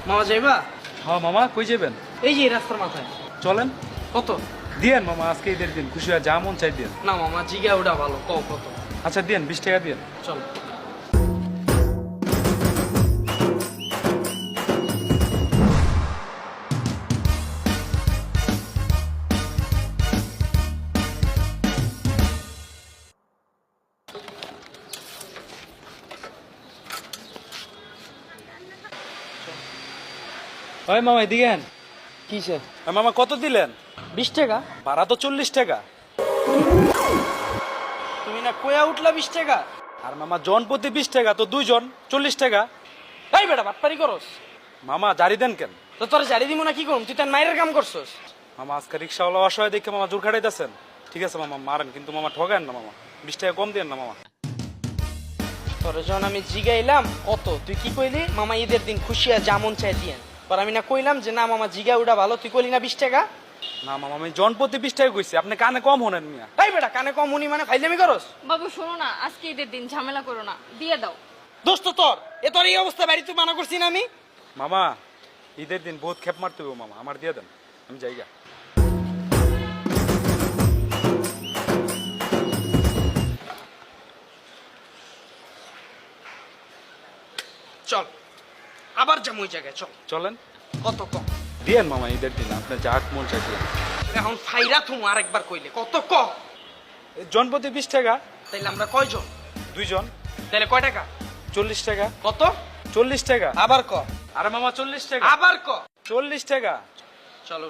মামা যাইবা? হ্যাঁ মামা, কই যাবেন? এই যে এই রাস্তার মাথায়। চলেন। কত? দিয়েন মামা, আজকে ঈদের দিন, খুশি হয়ে যা মন চাই দিয়েন। না মামা, জিগা ওটা ভালো, কত? আচ্ছা দিয়েন, 20 টাকা দিয়েন। চল। ওই মামা এদিকে আন। কিসে? মামা কত দিলেন? 20 টাকা? ভাড়া তো 40 টাকা। তুমি না কয়া উঠলা 20 টাকা? আর মামা জন প্রতি 20 টাকা, তো 2 জন 40 টাকা। এই বেটা বাটপারি করস? মামা জারি দেন কেন? তো তোর জারি দিব না কি করুম? তুই তার মায়ের কাম করছস। মামা আজকে রিক্সাওয়ালা অসহায় দেখে মামা জোর খাটাইতেছেন। ঠিক আছে মামা, মারেন, কিন্তু মামা ঠগান না মামা। 20 টাকা কম দেন না মামা। তোর যখন আমি জিগাইলাম কত, তুই কি কইলি? মামা ঈদের দিন খুশিয়া যেমন চাই দিয়েন। পর আমি না কইলাম যে না মামা জিগা ওটা ভালো, তুই কইলি না 20 টাকা? না মামা, আমি জন প্রতি 20 টাকা কইছি, আপনি কানে কম হনেন মিয়া। এই বেটা কানে কম উনি মানে ফাইলামি করস? বাবু শোনো না, আজকে ঈদের দিন, ঝামেলা করো না, দিয়ে দাও। দোস্ত তোর তোর এই অবস্থা বাড়িতে মানা করছি না আমি? মামা ঈদের দিন বহুত খেপ মারতে হবে মামা, আমার দিয়ে দেন, আমি যাইগা। চল আবার যাম ওই জায়গায়, চল। চলেন। কত কম? দিয়েন মামা ঈদের দিন, আপনি যা মন চাই দিয়েন। এখন ফাইরা তুমি আরেকবার কইলে কত ক? জন প্রতি 20 টাকা। তাইলে আমরা কয়জন? 2 জন। তাইলে কয় টাকা? 40 টাকা। কত? 40 টাকা। আবার ক। আরে মামা 40 টাকা। আবার ক। 40 টাকা। চলো।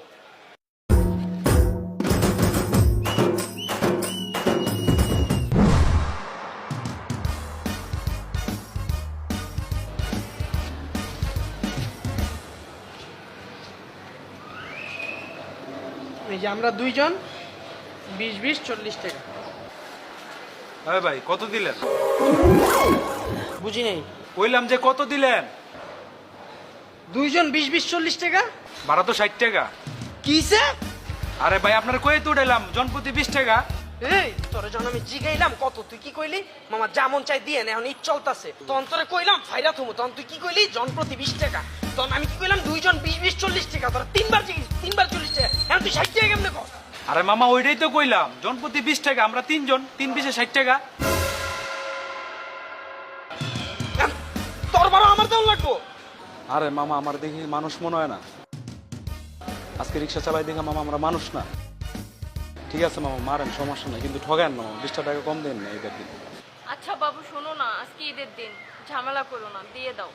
এই যে আমরা 2 জন, 20 40 টাকা। হ্যাঁ ভাই, কত দিলেন? বুঝি নাই। কইলাম যে কত দিলেন? 2 জন 20 40 টাকা। ভাড়া তো 60 টাকা। কিসে? আরে ভাই আপনার কয়ে তো উঠাইলাম, জন প্রতি 20 টাকা। এই তোরে যখন আমি জিগাইলাম কত, তুই কি কইলি? মামা যেমন চাই দিয়ে না, এখন ঈদ চলতেছে। তখন তোরে কইলাম ফাইরা থুমু, তখন তুই কি কইলি? জন প্রতি 20 টাকা। তখন আমি কি কইলাম? 2 জন 20 40 টাকা। তোরা তিনবার 40 টাকা। এখন তুই 60 টাকা কেমনে কর? আরে মামা ওইটাই তো কইলাম, জন প্রতি 20 টাকা, আমরা 3 জন, 3 20 60 টাকা। তোর বারো আমার দেওয়া লাগবো? আরে মামা আমার দেখি মানুষ মনে হয় না, আজকে রিক্সা চালাই দেখে মামা আমরা মানুষ না। ঠিক আছে মামা, মারেন, সমস্যা নাই, কিন্তু ঠগান না মামা, 20 টাকা কম দেন না ঈদের দিন। আচ্ছা বাবু শোনো না, আজকে ঈদের দিন, ঝামেলা করো না, দিয়ে দাও।